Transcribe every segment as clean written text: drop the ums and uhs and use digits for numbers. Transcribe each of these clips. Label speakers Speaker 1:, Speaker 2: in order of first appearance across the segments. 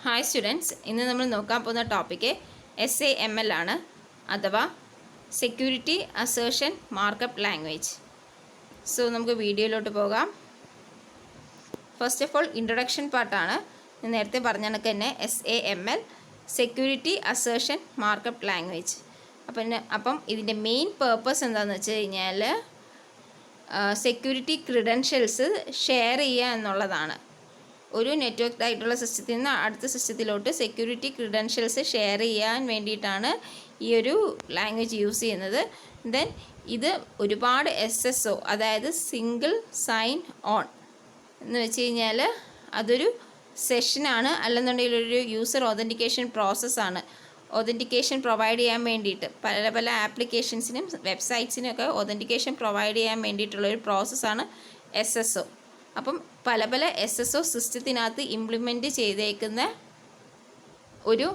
Speaker 1: Hi students, ഇന്ന് നമ്മൾ നോക്കാൻ പോകുന്ന ടോപ്പിക്ക് SAML ആണ്, അഥവാ security assertion markup language. So നമുക്ക് വീഡിയോയിലോട്ട് പോകാം. ഫസ്റ്റ് ഓഫ് ഓൾ ഇൻട്രൊഡക്ഷൻ പാർട്ടാണ്. നേരത്തെ പറഞ്ഞ കണക്ക് തന്നെ SAML security assertion markup language. അപ്പം ഇതിൻ്റെ മെയിൻ പേർപ്പസ് എന്താണെന്ന് വെച്ച് കഴിഞ്ഞാൽ സെക്യൂരിറ്റി ക്രിഡൻഷ്യൽസ് ഷെയർ ചെയ്യുക എന്നുള്ളതാണ്. ഒരു നെറ്റ്വർക്ക് ആയിട്ടുള്ള സിസ്റ്റത്തിൽ നിന്ന് അടുത്ത സിസ്റ്റത്തിലോട്ട് സെക്യൂരിറ്റി ക്രിഡൻഷ്യൽസ് ഷെയർ ചെയ്യാൻ വേണ്ടിയിട്ടാണ് ഈ ഒരു ലാംഗ്വേജ് യൂസ് ചെയ്യുന്നത്. ദെൻ ഇത് ഒരുപാട് SSO, അതായത് സിംഗിൾ സൈൻ ഓൺ എന്ന് വെച്ച് കഴിഞ്ഞാൽ അതൊരു സെഷനാണ്, അല്ലെന്നുണ്ടെങ്കിൽ ഒരു യൂസർ ഒതൻറ്റിക്കേഷൻ പ്രോസസ്സാണ്. ഒതൻറ്റിക്കേഷൻ പ്രൊവൈഡ് ചെയ്യാൻ വേണ്ടിയിട്ട് പല ആപ്ലിക്കേഷൻസിനും വെബ്സൈറ്റ്സിനും ഒക്കെ ഒതൻറ്റിക്കേഷൻ പ്രൊവൈഡ് ചെയ്യാൻ വേണ്ടിയിട്ടുള്ളൊരു പ്രോസസ്സാണ് SSO. അപ്പം പല SSO സിസ്റ്റത്തിനകത്ത് ഇംപ്ലിമെൻറ്റ് ചെയ്തേക്കുന്ന ഒരു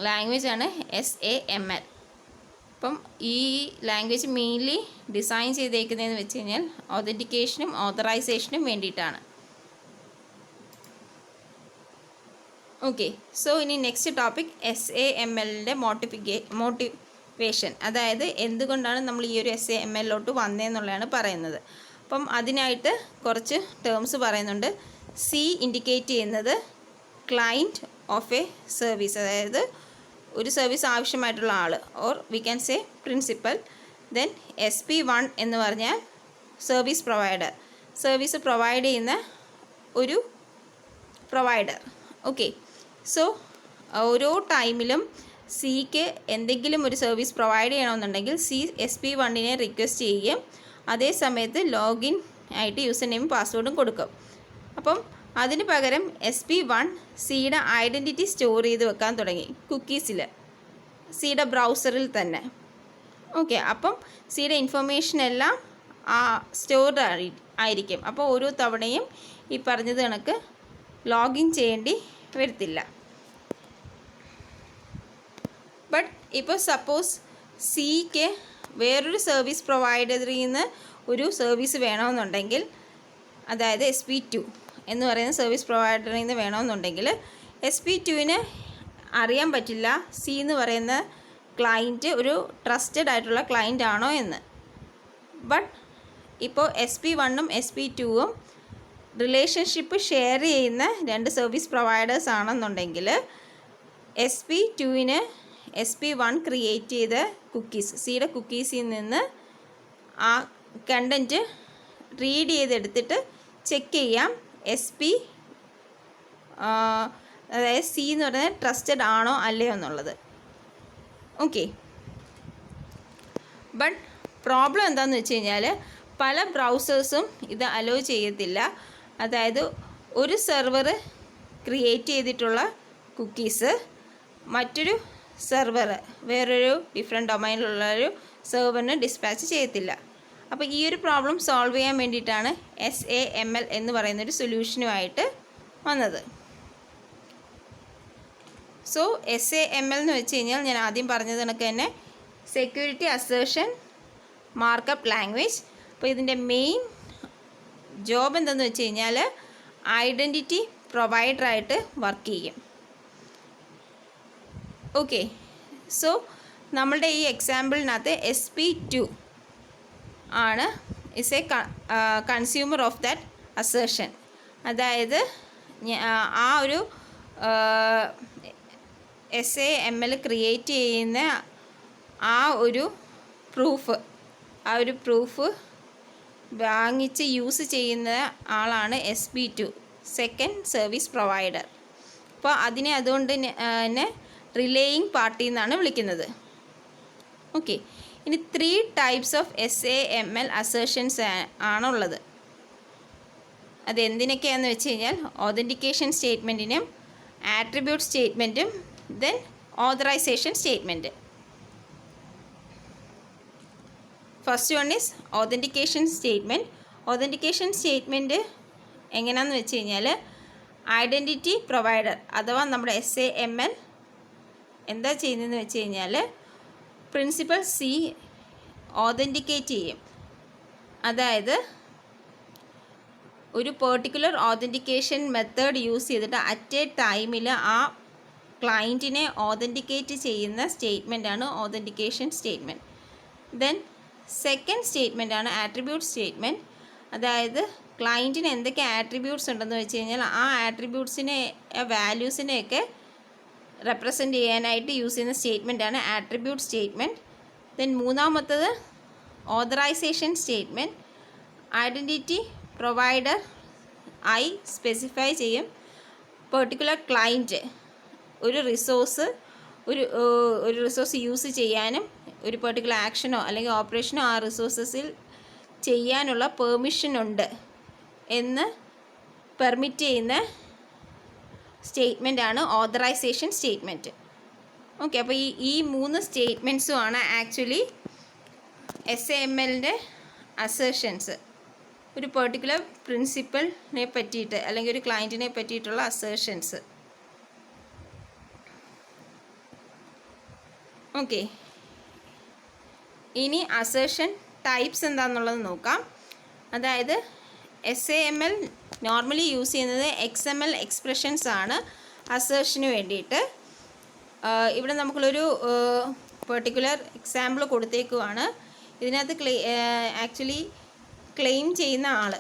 Speaker 1: ലാംഗ്വേജാണ് SAML. അപ്പം ഈ ലാംഗ്വേജ് മെയിൻലി ഡിസൈൻ ചെയ്തേക്കുന്നതെന്ന് വെച്ച് കഴിഞ്ഞാൽ ഒതൻറ്റിക്കേഷനും ഓതറൈസേഷനും വേണ്ടിയിട്ടാണ്. ഓക്കെ, സോ ഇനി നെക്സ്റ്റ് ടോപ്പിക് SAMLൻ്റെ മോട്ടിവേഷൻ, അതായത് എന്തുകൊണ്ടാണ് നമ്മൾ ഈ ഒരു SAMLലോട്ട് വന്നതെന്നുള്ളതാണ് പറയുന്നത്. അപ്പം അതിനായിട്ട് കുറച്ച് ടേംസ് പറയുന്നുണ്ട്. C ഇൻഡിക്കേറ്റ് ചെയ്യുന്നത് ക്ലയൻറ്റ് ഓഫ് എ സർവീസ്, അതായത് ഒരു സർവീസ് ആവശ്യമായിട്ടുള്ള ആൾ, or we can say principal. Then SP1 എന്ന് പറഞ്ഞാൽ സർവീസ് പ്രൊവൈഡർ, സർവീസ് പ്രൊവൈഡ് ചെയ്യുന്ന ഒരു പ്രൊവൈഡർ. ഓക്കെ, സോ ഓരോ ടൈമിലും സിക്ക് എന്തെങ്കിലും ഒരു സർവീസ് പ്രൊവൈഡ് ചെയ്യണമെന്നുണ്ടെങ്കിൽ C SP1നെ റിക്വസ്റ്റ് ചെയ്യും. അതേ സമയത്ത് ലോഗിൻ ആയിട്ട് യൂസർ നെയിം പാസ്വേഡും കൊടുക്കും. അപ്പം അതിന് പകരം SP1 സിയുടെ ഐഡൻറ്റിറ്റി സ്റ്റോർ ചെയ്ത് വെക്കാൻ തുടങ്ങി കുക്കീസിൽ, സിയുടെ ബ്രൗസറിൽ തന്നെ. ഓക്കെ, അപ്പം സിയുടെ ഇൻഫർമേഷൻ എല്ലാം സ്റ്റോർഡ് ആയിരിക്കും. അപ്പോൾ ഓരോ തവണയും ഈ പറഞ്ഞത് കണക്ക് ലോഗിൻ ചെയ്യേണ്ടി വരത്തില്ല. ബട്ട് ഇപ്പോൾ സപ്പോസ് സിക്ക് വേറൊരു സർവീസ് പ്രൊവൈഡറിൽ നിന്ന് ഒരു സർവീസ് വേണമെന്നുണ്ടെങ്കിൽ, അതായത് SP2 എന്ന് പറയുന്ന സർവീസ് പ്രൊവൈഡറിൽ നിന്ന് വേണമെന്നുണ്ടെങ്കിൽ SP2ന് അറിയാൻ പറ്റില്ല C എന്ന് പറയുന്ന ക്ലയൻറ്റ് ഒരു ട്രസ്റ്റഡ് ആയിട്ടുള്ള ക്ലയൻ്റ് ആണോ എന്ന്. ബട്ട് ഇപ്പോൾ SP1ഉം SP2ഉം റിലേഷൻഷിപ്പ് ഷെയർ ചെയ്യുന്ന രണ്ട് സർവീസ് പ്രൊവൈഡേഴ്സ് ആണെന്നുണ്ടെങ്കിൽ SP2ന് SP1 ക്രിയേറ്റ് ചെയ്ത കുക്കീസ്, സിയുടെ കുക്കീസിൽ നിന്ന് ആ കണ്ടൻറ്റ് റീഡ് ചെയ്തെടുത്തിട്ട് ചെക്ക് ചെയ്യാം അതായത് C എന്ന് പറയുന്നത് ട്രസ്റ്റഡ് ആണോ അല്ലയോ എന്നുള്ളത്. ഓക്കെ, ബട്ട് പ്രോബ്ലം എന്താണെന്ന് വെച്ച് കഴിഞ്ഞാൽ പല ബ്രൗസേഴ്സും ഇത് അലോ ചെയ്യത്തില്ല. അതായത് ഒരു സെർവർ ക്രിയേറ്റ് ചെയ്തിട്ടുള്ള കുക്കീസ് മറ്റൊരു സെർവർ, വേറൊരു ഡിഫറെൻറ്റ് ഡൊമൈനിലുള്ളൊരു സെർവറിന് ഡിസ്പാച്ച് ചെയ്യത്തില്ല. അപ്പോൾ ഈ ഒരു പ്രോബ്ലം സോൾവ് ചെയ്യാൻ വേണ്ടിയിട്ടാണ് SAML എന്ന് പറയുന്നൊരു സൊല്യൂഷനുമായിട്ട് വന്നത്. സോ SAML എന്ന് വെച്ച് കഴിഞ്ഞാൽ ഞാൻ ആദ്യം പറഞ്ഞത് കണക്ക് തന്നെ സെക്യൂരിറ്റി അസേർഷൻ മാർക്കപ്പ് ലാംഗ്വേജ്. അപ്പോൾ ഇതിൻ്റെ മെയിൻ ജോബ് എന്താണെന്ന് വെച്ച് കഴിഞ്ഞാൽ ഐഡൻറ്റിറ്റി പ്രൊവൈഡറായിട്ട് വർക്ക് ചെയ്യും. ഓക്കെ, സോ നമ്മളുടെ ഈ എക്സാമ്പിളിനകത്ത് SP2 ആണ് is A consumer of that assertion. അതായത് ആ ഒരു SAML ക്രിയേറ്റ് ചെയ്യുന്ന ആ ഒരു പ്രൂഫ് വാങ്ങിച്ച് യൂസ് ചെയ്യുന്ന ആളാണ് SP2, സെക്കൻഡ് സർവീസ് പ്രൊവൈഡർ. അപ്പോൾ അതിനെ അതുകൊണ്ട് തന്നെ റിലേയിങ് പാർട്ടി എന്നാണ് വിളിക്കുന്നത്. ഓക്കെ, ഇനി 3 ടൈപ്സ് ഓഫ് SAML അസേർഷൻസ് ആണുള്ളത്. അതെന്തിനൊക്കെയാണെന്ന് വെച്ച് കഴിഞ്ഞാൽ ഒതൻറ്റിക്കേഷൻ സ്റ്റേറ്റ്മെൻറ്റിനും ആട്രിബ്യൂട്ട് സ്റ്റേറ്റ്മെൻറ്റും then authorization statement. First one is authentication statement. Authentication statement എങ്ങനെയാണെന്ന് വെച്ച് കഴിഞ്ഞാൽ ഐഡൻറ്റിറ്റി പ്രൊവൈഡർ അഥവാ നമ്മുടെ SAML എന്താ ചെയ്യുന്നതെന്ന് വെച്ച് കഴിഞ്ഞാൽ പ്രിൻസിപ്പൽ C ഓതൻറ്റിക്കേറ്റ് ചെയ്യും. അതായത് ഒരു പെർട്ടിക്കുലർ ഓതൻറ്റിക്കേഷൻ മെത്തേഡ് യൂസ് ചെയ്തിട്ട് അറ്റ് എ ടൈമിൽ ആ ക്ലയൻറ്റിനെ ഓതൻറ്റിക്കേറ്റ് ചെയ്യുന്ന സ്റ്റേറ്റ്മെൻറ്റാണ് ഓതൻറ്റിക്കേഷൻ സ്റ്റേറ്റ്മെൻറ്റ്. ദെൻ സെക്കൻഡ് സ്റ്റേറ്റ്മെൻറ്റാണ് ആട്രിബ്യൂട്ട് സ്റ്റേറ്റ്മെൻറ്റ്. അതായത് ക്ലയൻറ്റിന് എന്തൊക്കെ ആട്രിബ്യൂട്ട്സ് ഉണ്ടെന്ന് വെച്ച് കഴിഞ്ഞാൽ ആ ആട്രിബ്യൂട്ട്സിനെ വാല്യൂസിനെയൊക്കെ റെപ്രസെൻ്റ് ചെയ്യാനായിട്ട് യൂസ് ചെയ്യുന്ന സ്റ്റേറ്റ്മെൻറ്റാണ് ആട്രിബ്യൂട്ട് സ്റ്റേറ്റ്മെൻറ്റ്. ദെൻ മൂന്നാമത്തത് ഓതറൈസേഷൻ സ്റ്റേറ്റ്മെൻറ്റ്. ഐഡൻറ്റിറ്റി പ്രൊവൈഡർ ആയി സ്പെസിഫൈ ചെയ്യും. പെർട്ടിക്കുലർ ക്ലയൻറ്റ് ഒരു റിസോഴ്സ് യൂസ് ചെയ്യാനും ഒരു പെർട്ടിക്കുലർ ആക്ഷനോ അല്ലെങ്കിൽ ഓപ്പറേഷനോ ആ റിസോഴ്സസിൽ ചെയ്യാനുള്ള പെർമിഷൻ ഉണ്ട് എന്ന് പെർമിറ്റ് ചെയ്യുന്ന സ്റ്റേറ്റ്മെൻറ്റാണ് ഓതറൈസേഷൻ സ്റ്റേറ്റ്മെൻറ്റ്. ഓക്കെ, അപ്പോൾ ഈ മൂന്ന് സ്റ്റേറ്റ്മെൻറ്റ്സുമാണ് ആക്ച്വലി SAMLൻ്റെ അസേർഷൻസ്. ഒരു പെർട്ടിക്കുലർ പ്രിൻസിപ്പലിനെ പറ്റിയിട്ട് അല്ലെങ്കിൽ ഒരു ക്ലയൻറ്റിനെ പറ്റിയിട്ടുള്ള അസേർഷൻസ്. ഓക്കെ, ഇനി അസേർഷൻ ടൈപ്സ് എന്താണെന്നുള്ളത് നോക്കാം. അതായത് SAML നോർമലി യൂസ് ചെയ്യുന്നത് XML എക്സ്പ്രഷൻസ് ആണ് അസേർഷന് വേണ്ടിയിട്ട്. ഇവിടെ നമുക്കുള്ളൊരു പെർട്ടിക്കുലർ എക്സാമ്പിൾ കൊടുത്തേക്കുവാണ്. ഇതിനകത്ത് ആക്ച്വലി ക്ലെയിം ചെയ്യുന്ന ആൾ,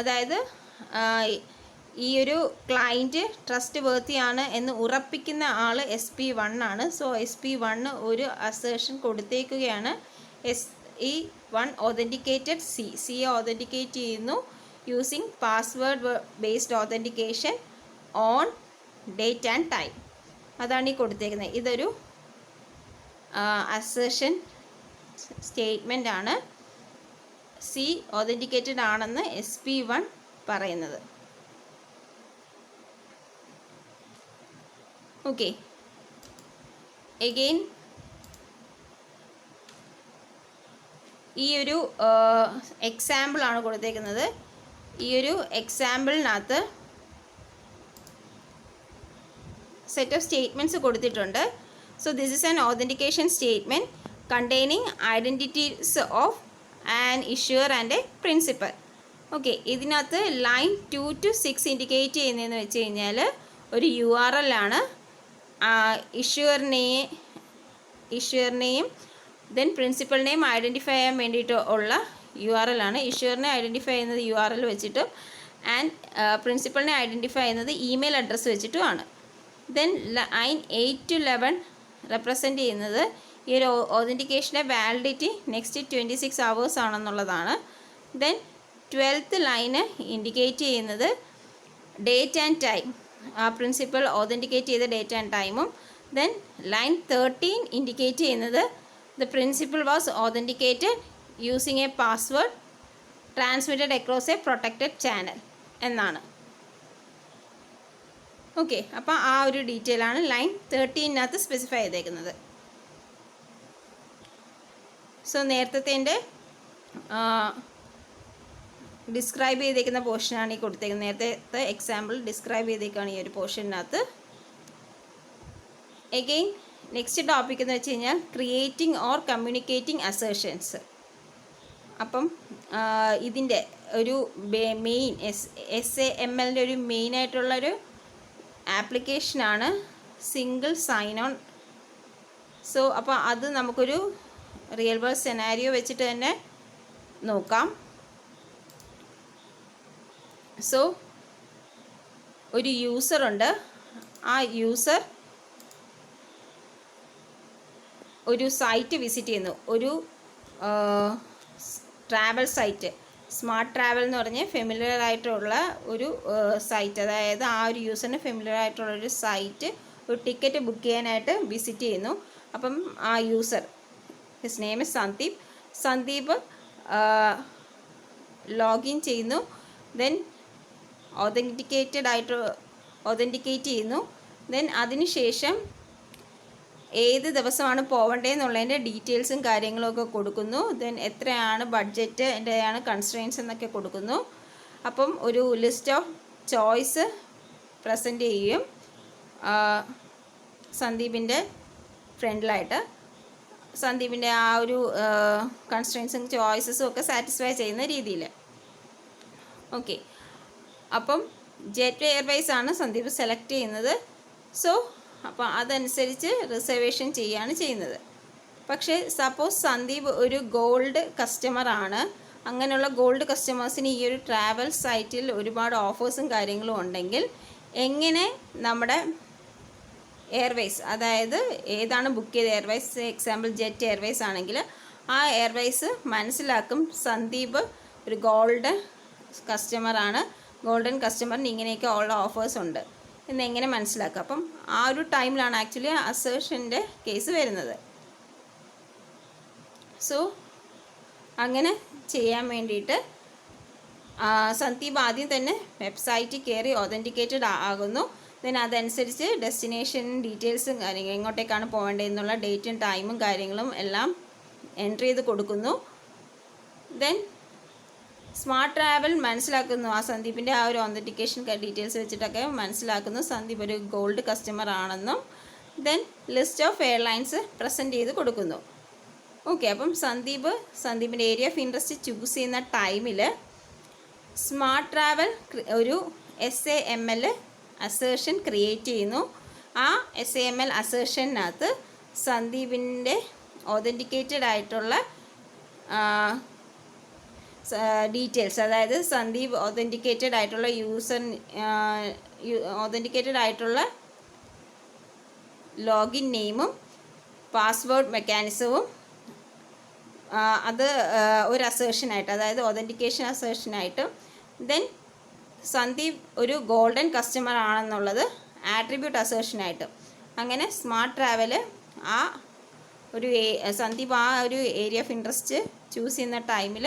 Speaker 1: അതായത് ഈ ഒരു ക്ലയൻറ്റ് ട്രസ്റ്റ് വേർത്തിയാണ് എന്ന് ഉറപ്പിക്കുന്ന ആൾ SP1 ആണ്. സോ SP1 ഒരു അസേർഷൻ കൊടുത്തേക്കുകയാണ്. SE1 ഓതൻറ്റിക്കേറ്റഡ് സിയെ ഓതൻറ്റിക്കേറ്റ് ചെയ്യുന്നു using password based authentication on date and time. അതാണ് ഈ കൊടുത്തേക്കുന്നത്. ഇതൊരു അസേർഷൻ സ്റ്റേറ്റ്മെൻ്റ് ആണ്. സി ഓതൻറ്റിക്കേറ്റഡ് ആണെന്ന് SP1 പറയുന്നത്. ഓക്കെ, എഗെയിൻ ഈ ഒരു എക്സാമ്പിളാണ് കൊടുത്തേക്കുന്നത്. ഈ ഒരു എക്സാമ്പിളിനകത്ത് സെറ്റ് ഓഫ് സ്റ്റേറ്റ്മെൻറ്റ്സ് കൊടുത്തിട്ടുണ്ട്. So this is an authentication statement containing identities of an issuer and A principal. Okay, ഇതിനകത്ത് ലൈൻ 2 to 6 ഇൻഡിക്കേറ്റ് ചെയ്യുന്നതെന്ന് വെച്ച് കഴിഞ്ഞാൽ ഒരു URL ആണ്. ഇഷ്യൂറിനെയും ദെൻ പ്രിൻസിപ്പളിനെയും ഐഡൻറ്റിഫൈ ചെയ്യാൻ വേണ്ടിയിട്ട് ഉള്ള URL ആണ്. ഇഷ്യൂറിനെ ഐഡൻറ്റിഫൈ ചെയ്യുന്നത് URL വെച്ചിട്ടും ആൻഡ് പ്രിൻസിപ്പളിനെ ഐഡൻറ്റിഫൈ ചെയ്യുന്നത് ഇമെയിൽ അഡ്രസ്സ് വെച്ചിട്ടുമാണ്. ദെൻ ലൈൻ 8 to 11 റെപ്രസെൻ്റ് ചെയ്യുന്നത് ഈ ഒരു ഓതൻറ്റിക്കേഷൻ്റെ വാലിഡിറ്റി നെക്സ്റ്റ് 26 hours ആണെന്നുള്ളതാണ്. ദെൻ 12th ലൈന് ഇൻഡിക്കേറ്റ് ചെയ്യുന്നത് ഡേറ്റ് ആൻഡ് ടൈം, ആ പ്രിൻസിപ്പൽ ഓതൻറ്റിക്കേറ്റ് ചെയ്ത ഡേറ്റ് ആൻഡ് ടൈമും. ദെൻ ലൈൻ 13 ഇൻഡിക്കേറ്റ് ചെയ്യുന്നത് the principal was authenticated using a password transmitted across a protected channel എന്നാണ്. ഓക്കെ, അപ്പോൾ ആ ഒരു ഡീറ്റെയിലാണ് ലൈൻ 13-നകത്ത് സ്പെസിഫൈ ചെയ്തേക്കുന്നത്. സോ നേരത്തെ ഡിസ്ക്രൈബ് ചെയ്തേക്കുന്ന പോർഷനാണ് ഈ കൊടുത്തേക്കുന്നത്. നേരത്തെ എക്സാമ്പിൾ ഡിസ്ക്രൈബ് ചെയ്തേക്കാണ് ഈ ഒരു പോർഷനകത്ത്. എഗെയിൻ നെക്സ്റ്റ് ടോപ്പിക് എന്ന് വെച്ച് കഴിഞ്ഞാൽ ക്രിയേറ്റിംഗ് ഓർ കമ്മ്യൂണിക്കേറ്റിംഗ് അസേർഷൻസ്. അപ്പം ഇതിൻ്റെ ഒരു മെയിൻ SAMLൻ്റെ ഒരു മെയിനായിട്ടുള്ളൊരു ആപ്ലിക്കേഷനാണ് സിംഗിൾ സൈൻ ഓൺ. സോ അപ്പോൾ അത് നമുക്കൊരു റിയൽ വേൾഡ് സെനാരിയോ വെച്ചിട്ട് തന്നെ നോക്കാം. സോ ഒരു യൂസറുണ്ട്. ആ യൂസർ ഒരു സൈറ്റ് വിസിറ്റ് ചെയ്യുന്നു, ഒരു ട്രാവൽ സൈറ്റ്, സ്മാർട്ട് ട്രാവൽ എന്ന് പറഞ്ഞ് ഫെമിലിയർ ആയിട്ടുള്ള ഒരു സൈറ്റ്. അതായത് ആ ഒരു യൂസറിന് ഫെമിലിയർ ആയിട്ടുള്ളൊരു സൈറ്റ് ഒരു ടിക്കറ്റ് ബുക്ക് ചെയ്യാനായിട്ട് വിസിറ്റ് ചെയ്യുന്നു. അപ്പം ആ user, his name is Sandeep login ചെയ്യുന്നു. ദെൻ ഓതൻറ്റിക്കേറ്റ് ചെയ്യുന്നു. ദെൻ അതിനുശേഷം ഏത് ദിവസമാണ് പോവേണ്ടതെന്നുള്ളതിൻ്റെ ഡീറ്റെയിൽസും കാര്യങ്ങളൊക്കെ കൊടുക്കുന്നു. ദെൻ എത്രയാണ് ബഡ്ജറ്റ്, എൻ്റെയാണ് കൺസ്ട്രെയിൻസ് എന്നൊക്കെ കൊടുക്കുന്നു. അപ്പം ഒരു ലിസ്റ്റ് ഓഫ് ചോയ്സ് പ്രസൻറ്റ് ചെയ്യും സന്ദീപിൻ്റെ ഫ്രണ്ടിലായിട്ട്. സന്ദീപിൻ്റെ ആ ഒരു കൺസ്ട്രെയിൻസും ചോയ്സസും ഒക്കെ സാറ്റിസ്ഫൈ ചെയ്യുന്ന രീതിയിൽ. ഓക്കെ, അപ്പം ജെറ്റ് എയർവേസ് ആണ് സന്ദീപ് സെലക്ട് ചെയ്യുന്നത്. സോ അപ്പോൾ അതനുസരിച്ച് റിസർവേഷൻ ചെയ്യുകയാണ് ചെയ്യുന്നത്. പക്ഷേ സപ്പോസ് സന്ദീപ് ഒരു ഗോൾഡ് കസ്റ്റമറാണ്. അങ്ങനെയുള്ള ഗോൾഡ് കസ്റ്റമേഴ്സിന് ഈ ഒരു ട്രാവൽ സൈറ്റിൽ ഒരുപാട് ഓഫേഴ്സും കാര്യങ്ങളും ഉണ്ടെങ്കിൽ എങ്ങനെ നമ്മുടെ എയർവേസ്, അതായത് ഏതാണ് ബുക്ക് ചെയ്ത എയർവേസ്, എക്സാമ്പിൾ ജെറ്റ് എയർവേസ് ആണെങ്കിൽ ആ എയർവേസ് മനസ്സിലാക്കും സന്ദീപ് ഒരു ഗോൾഡ് കസ്റ്റമറാണ്, ഗോൾഡൻ കസ്റ്റമറിന് ഇങ്ങനെയൊക്കെ ഉള്ള ഓഫേഴ്സ് ഉണ്ട് എന്നെങ്ങനെ മനസ്സിലാക്കുക. അപ്പം ആ ഒരു ടൈമിലാണ് ആക്ച്വലി അസേർഷൻ്റെ കേസ് വരുന്നത്. സോ അങ്ങനെ ചെയ്യാൻ വേണ്ടിയിട്ട് സന്ദീപ് ആദ്യം തന്നെ വെബ്സൈറ്റിൽ കയറി ഒതൻറ്റിക്കേറ്റഡ് ആകുന്നു. ദെൻ അതനുസരിച്ച് ഡെസ്റ്റിനേഷൻ ഡീറ്റെയിൽസും കാര്യങ്ങളും എങ്ങോട്ടേക്കാണ് പോകേണ്ടതെന്നുള്ള ഡേറ്റും ടൈമും കാര്യങ്ങളും എല്ലാം എൻട്രി ചെയ്ത് കൊടുക്കുന്നു. ദെൻ സ്മാർട്ട് ട്രാവൽ മനസ്സിലാക്കുന്നു, ആ സന്ദീപിൻ്റെ ആ ഒരു ഒതൻറ്റിക്കേഷൻ ഡീറ്റെയിൽസ് വെച്ചിട്ടൊക്കെ മനസ്സിലാക്കുന്നു സന്ദീപ് ഒരു ഗോൾഡ് കസ്റ്റമർ ആണെന്നും. Then list of airlines present ചെയ്ത് കൊടുക്കുന്നു. ഓക്കെ, അപ്പം സന്ദീപിൻ്റെ ഏരിയ ഓഫ് ഇൻട്രസ്റ്റ് ചൂസ് ചെയ്യുന്ന ടൈമിൽ സ്മാർട്ട് ട്രാവൽ ഒരു SAML അസേർഷൻ ക്രിയേറ്റ് ചെയ്യുന്നു. ആ SAML അസേർഷനകത്ത് സന്ദീപിൻ്റെ ഒതൻറ്റിക്കേറ്റഡ് ആയിട്ടുള്ള ഡീറ്റെയിൽസ്, അതായത് സന്ദീപ് ഒതൻറ്റിക്കേറ്റഡ് ആയിട്ടുള്ള ഒതൻറ്റിക്കേറ്റഡ് ആയിട്ടുള്ള ലോഗിൻ നെയിമും പാസ്വേഡ് മെക്കാനിസവും അത് ഒരു അസേർഷനായിട്ട്, അതായത് ഒതൻറ്റിക്കേഷൻ അസേർഷനായിട്ടും, ദെൻ സന്ദീപ് ഒരു ഗോൾഡൻ കസ്റ്റമർ ആണെന്നുള്ളത് ആട്രിബ്യൂട്ട് അസേർഷനായിട്ടും, അങ്ങനെ സ്മാർട്ട് ട്രാവൽ ആ ഒരു സന്ദീപ് ആ ഒരു ഏരിയ ഓഫ് ഇൻട്രസ്റ്റ് ചൂസ് ചെയ്യുന്ന ടൈമിൽ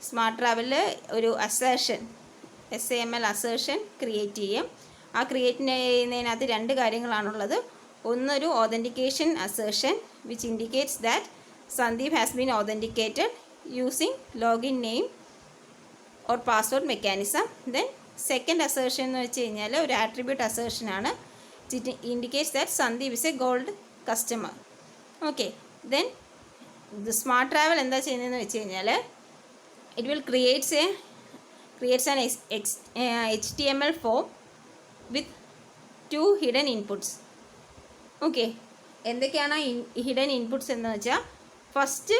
Speaker 1: സ്മാർട്ട് ട്രാവലിൽ ഒരു അസേർഷൻ SAML അസേർഷൻ ക്രിയേറ്റ് ചെയ്യും. ആ ക്രിയേറ്റ് ചെയ്യുന്നതിനകത്ത് രണ്ട് കാര്യങ്ങളാണുള്ളത്. ഒന്നൊരു authentication assertion which indicates that Sandeep has been authenticated using login name or password mechanism. Then second assertion എന്ന് വെച്ച് കഴിഞ്ഞാൽ ഒരു ആട്രിബ്യൂട്ട് അസേർഷനാണ്. It indicates that Sandeep is a gold customer. Okay, then smart travel എന്താ ചെയ്യുന്നതെന്ന് വെച്ച് കഴിഞ്ഞാൽ it will creates an HTML form with 2 hidden inputs. Okay, എന്തൊക്കെയാണ് ഹിഡൻ ഇൻപുട്സ് എന്ന് വെച്ചാൽ, ഫസ്റ്റ്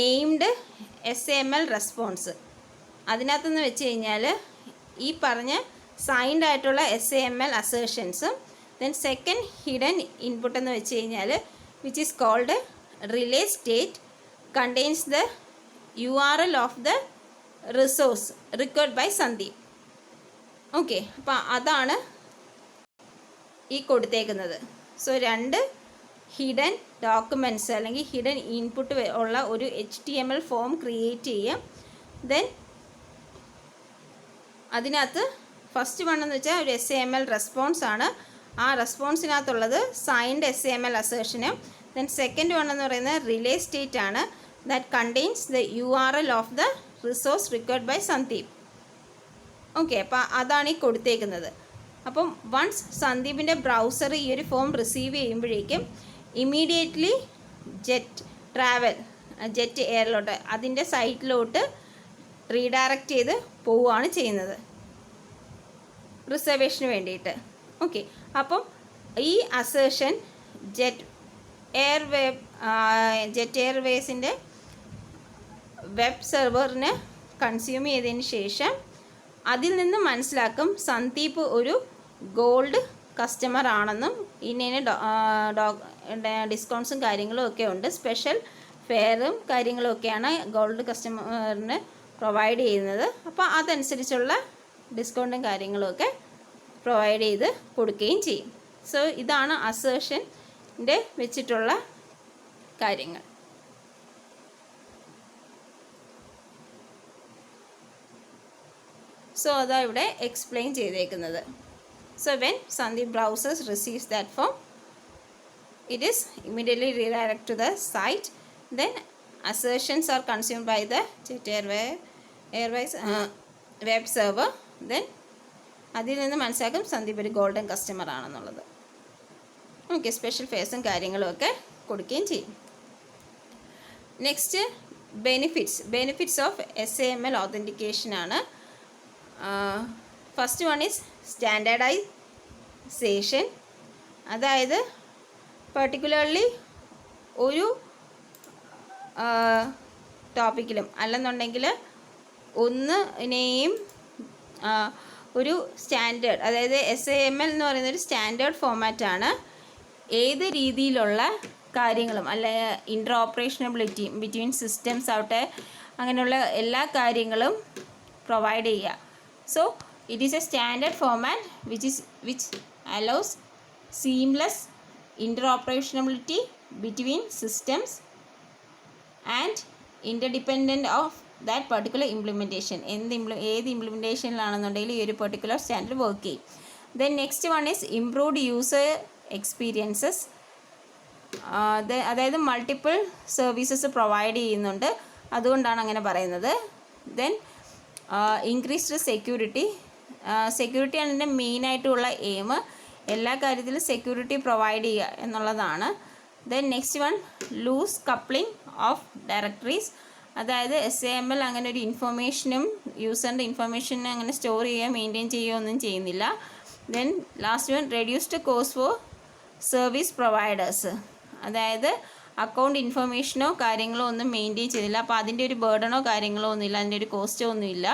Speaker 1: നെയിംഡ് SAML റെസ്പോൺസ്, അതിനകത്തെന്ന് വെച്ച് കഴിഞ്ഞാൽ ഈ പറഞ്ഞ സൈൻഡ് ആയിട്ടുള്ള SAML അസേർഷൻസും. ദെൻ സെക്കൻഡ് ഹിഡൻ ഇൻപുട്ട് എന്ന് വെച്ച് കഴിഞ്ഞാൽ which is called relay state contains the URL of the resource required by Sandeep. Okay, അപ്പോൾ അതാണ് ഈ കൊടുത്തേക്കുന്നത്. സോ രണ്ട് ഹിഡൻ ഡോക്യുമെൻറ്റ്സ് അല്ലെങ്കിൽ ഹിഡൻ ഇൻപുട്ട് ഉള്ള ഒരു HTML ഫോം ക്രിയേറ്റ് ചെയ്യും. ദെൻ അതിനകത്ത് ഫസ്റ്റ് വൺ എന്ന് വെച്ചാൽ ഒരു SAML റെസ്പോൺസ് ആണ്. ആ റെസ്പോൺസിനകത്തുള്ളത് സൈൻഡ് SAML അസേർഷനും. ദെൻ സെക്കൻഡ് വൺ എന്ന് പറയുന്നത് റിലേ സ്റ്റേറ്റ് ആണ്. that contains the URL of the resource required by Sandeep. Okay, അപ്പോൾ അതാണ് ഈ കൊടുത്തേക്കുന്നത്. അപ്പം വൺസ് സന്ദീപിൻ്റെ ബ്രൗസർ ഈ ഒരു ഫോം റിസീവ് ചെയ്യുമ്പോഴേക്കും ഇമ്മീഡിയറ്റ്ലി ജെറ്റ് എയറിലോട്ട് അതിൻ്റെ സൈറ്റിലോട്ട് റീഡയറക്റ്റ് ചെയ്ത് പോവുകയാണ് ചെയ്യുന്നത് റിസർവേഷന് വേണ്ടിയിട്ട്. ഓക്കെ, അപ്പം ഈ അസേർഷൻ ജെറ്റ് എയർവേസിൻ്റെ വെബ് സെർവറിന് കൺസ്യൂം ചെയ്തതിന് ശേഷം അതിൽ നിന്ന് മനസ്സിലാക്കും സന്ദീപ് ഒരു ഗോൾഡ് കസ്റ്റമർ ആണെന്നും ഇന്ന ഡിസ്കൗണ്ട്സും കാര്യങ്ങളും ഒക്കെ ഉണ്ട്, സ്പെഷ്യൽ ഫെയറും കാര്യങ്ങളും ഒക്കെയാണ് ഗോൾഡ് കസ്റ്റമറിന് പ്രൊവൈഡ് ചെയ്യുന്നത്. അപ്പോൾ അതനുസരിച്ചുള്ള ഡിസ്കൗണ്ടും കാര്യങ്ങളുമൊക്കെ പ്രൊവൈഡ് ചെയ്ത് കൊടുക്കുകയും ചെയ്യും. സോ ഇതാണ് അസേർഷൻ്റെ വെച്ചിട്ടുള്ള കാര്യങ്ങൾ. സോ അതാ ഇവിടെ എക്സ്പ്ലെയിൻ ചെയ്തേക്കുന്നത്. So when Sandeep browsers receives that form, it is immediately redirect to the site. Then assertions are consumed by the Jet Airways web server. Then അതിൽ നിന്ന് മനസ്സിലാക്കും സന്ദീപ് ഒരു ഗോൾഡൻ കസ്റ്റമർ ആണെന്നുള്ളത്. ഓക്കെ, സ്പെഷ്യൽ ഫെയർസും കാര്യങ്ങളും ഒക്കെ കൊടുക്കുകയും ചെയ്യും. Next benefits of SAML authentication ആണ്. First one is standardization. അതായത് പർട്ടിക്കുലർലി ഒരു ടോപ്പിക്കിലും അല്ലെന്നുണ്ടെങ്കിൽ ഒന്നിനെയും ഒരു സ്റ്റാൻഡേർഡ്, അതായത് SAML എന്ന് പറയുന്നൊരു സ്റ്റാൻഡേർഡ് ഫോമാറ്റാണ്. ഏത് രീതിയിലുള്ള കാര്യങ്ങളും അല്ല ഇൻ്റർ ഓപ്പറേഷനബിലിറ്റി ബിറ്റ്വീൻ സിസ്റ്റംസ് ആവട്ടെ അങ്ങനെയുള്ള എല്ലാ കാര്യങ്ങളും പ്രൊവൈഡ് ചെയ്യുക. So it is A standard format which allows seamless interoperability between systems and interdependent of that particular implementation. ഏത് ഇംപ്ലിമെൻറ്റേഷനിലാണെന്നുണ്ടെങ്കിൽ ഈ ഒരു പെർട്ടിക്കുലർ സ്റ്റാൻഡേർഡ് വർക്ക് ചെയ്യും. Then next one is improved user experiences. അതായത് മൾട്ടിപ്പിൾ സർവീസസ് പ്രൊവൈഡ് ചെയ്യുന്നുണ്ട്, അതുകൊണ്ടാണ് അങ്ങനെ പറയുന്നത്. Then increased security. സെക്യൂരിറ്റിയാണ് ഇതിൻ്റെ മെയിനായിട്ടുള്ള എയിം. എല്ലാ കാര്യത്തിലും സെക്യൂരിറ്റി പ്രൊവൈഡ് ചെയ്യുക എന്നുള്ളതാണ്. Then next one loose coupling of directories. അതായത് SAML അങ്ങനെ ഒരു ഇൻഫർമേഷനും യൂസറിൻ്റെ ഇൻഫർമേഷനും അങ്ങനെ സ്റ്റോർ ചെയ്യുക മെയിൻറ്റെയിൻ ചെയ്യുക ഒന്നും ചെയ്യുന്നില്ല. Then last one reduced cost for service providers. അതായത് അക്കൗണ്ട് ഇൻഫർമേഷനോ കാര്യങ്ങളോ ഒന്നും മെയിൻറ്റെയിൻ ചെയ്തില്ല, അപ്പോൾ അതിൻ്റെ ഒരു ബേർഡനോ കാര്യങ്ങളോ ഒന്നുമില്ല, അതിൻ്റെ ഒരു കോസ്റ്റോ ഒന്നുമില്ല.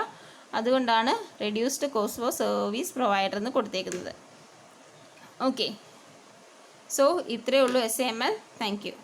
Speaker 1: അതുകൊണ്ടാണ് reduced cost for service provider എന്ന് കൊടുത്തേക്കുന്നത്. ഓക്കെ, സോ ഇത്രയേ ഉള്ളൂ SAML. Thank you.